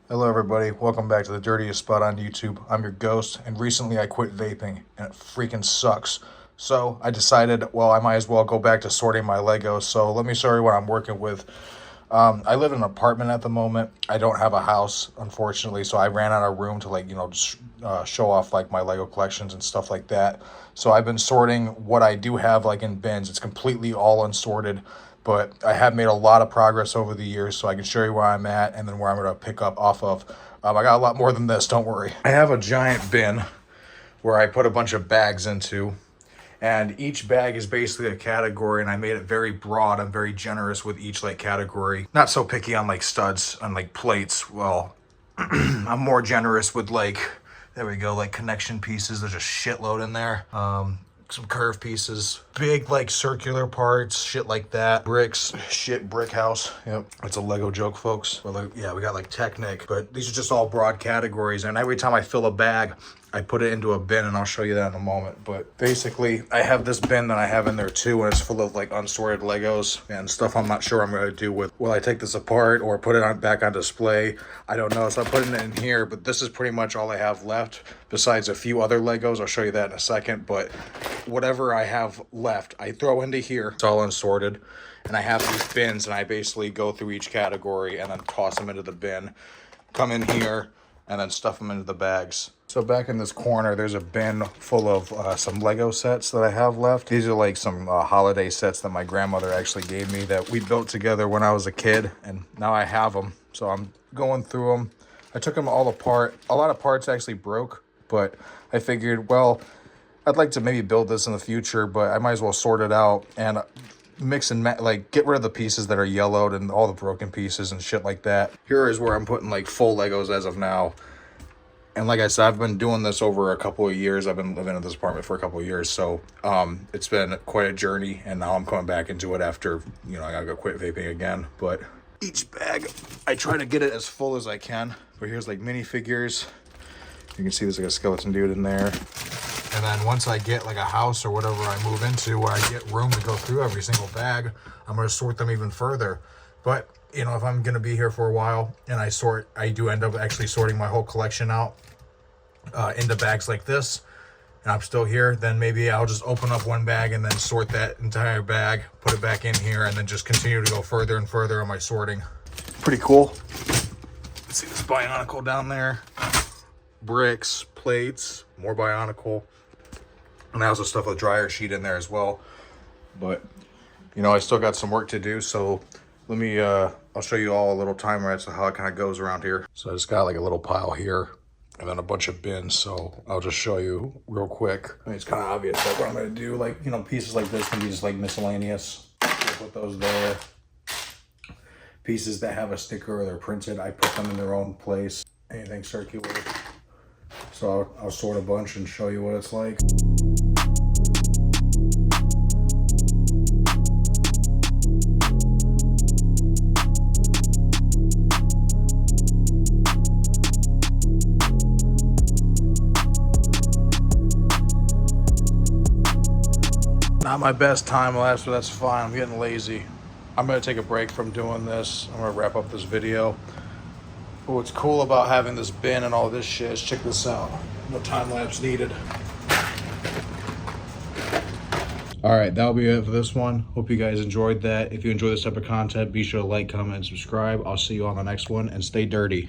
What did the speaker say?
Hello everybody, welcome back to the dirtiest spot on YouTube. I'm your ghost, and recently I quit vaping, and it freaking sucks. So I decided, well, I might as well go back to sorting my Legos. So let me show you what I'm working with. I live in an apartment at the moment. I don't have a house, unfortunately, so I ran out of room to show off like my Lego collections and stuff like that. So I've been sorting what I do have like in bins. It's completely all unsorted, but I have made a lot of progress over the years, so I can show you where I'm at and then where I'm going to pick up off of. I got a lot more than this, don't worry. I have a giant bin where I put a bunch of bags into, and each bag is basically a category, and I made it very broad. I'm very generous with each like category. Not so picky on like studs, on like plates. Well, I'm more generous with like, there we go, like connection pieces. There's a shitload in there. Some curved pieces, big like circular parts, shit like that. Bricks, shit, brick house. Yep, it's a Lego joke, folks. Well, like, yeah, we got like Technic, but these are just all broad categories. And every time I fill a bag, I put it into a bin, and I'll show you that in a moment. But basically, I have this bin that I have in there too, and it's full of like unsorted Legos and stuff I'm not sure I'm going to do with. Will I take this apart or put it on back on display? I don't know. So I'm putting it in here, but this is pretty much all I have left besides a few other Legos. I'll show you that in a second. But whatever I have left, I throw into here. It's all unsorted. And I have these bins, and I basically go through each category and then toss them into the bin. Come in here and then stuff them into the bags. So back in this corner, there's a bin full of some Lego sets that I have left. These are like some holiday sets that my grandmother actually gave me that we built together when I was a kid, and now I have them. So I'm going through them. I took them all apart. A lot of parts actually broke, but I figured, well, I'd like to maybe build this in the future, but I might as well sort it out and mix and like get rid of the pieces that are yellowed and all the broken pieces and shit like that. Here is where I'm putting like full Legos as of now. And like I said, I've been doing this over a couple of years. I've been living in this apartment for a couple of years. So it's been quite a journey. And now I'm coming back into it after, you know, I gotta go quit vaping again. But each bag, I try to get it as full as I can. But here's like minifigures. You can see there's like a skeleton dude in there. And then once I get like a house or whatever I move into where I get room to go through every single bag, I'm going to sort them even further. But, you know, if I'm going to be here for a while and I do end up actually sorting my whole collection out into bags like this, and I'm still here, then maybe I'll just open up one bag and then sort that entire bag, put it back in here, and then just continue to go further and further on my sorting. Pretty cool. See this Bionicle down there? Bricks, plates, more Bionicle. And I also stuff a dryer sheet in there as well. But, you know, I still got some work to do. So let me, I'll show you all a little time lapse of how it kind of goes around here. So I just got like a little pile here and then a bunch of bins. So I'll just show you real quick. I mean, it's kind of obvious like what I'm going to do. Like, you know, pieces like this can be just like miscellaneous. I'll put those there. Pieces that have a sticker or they're printed, I put them in their own place. Anything circular. So I'll sort a bunch and show you what it's like. Not my best time lapse, but that's fine. I'm getting lazy. I'm gonna take a break from doing this. I'm gonna wrap up this video. But what's cool about having this bin and all this shit is, check this out. No time lapse needed. All right, that'll be it for this one. Hope you guys enjoyed that. If you enjoy this type of content, be sure to like, comment, and subscribe. I'll see you on the next one, and stay dirty.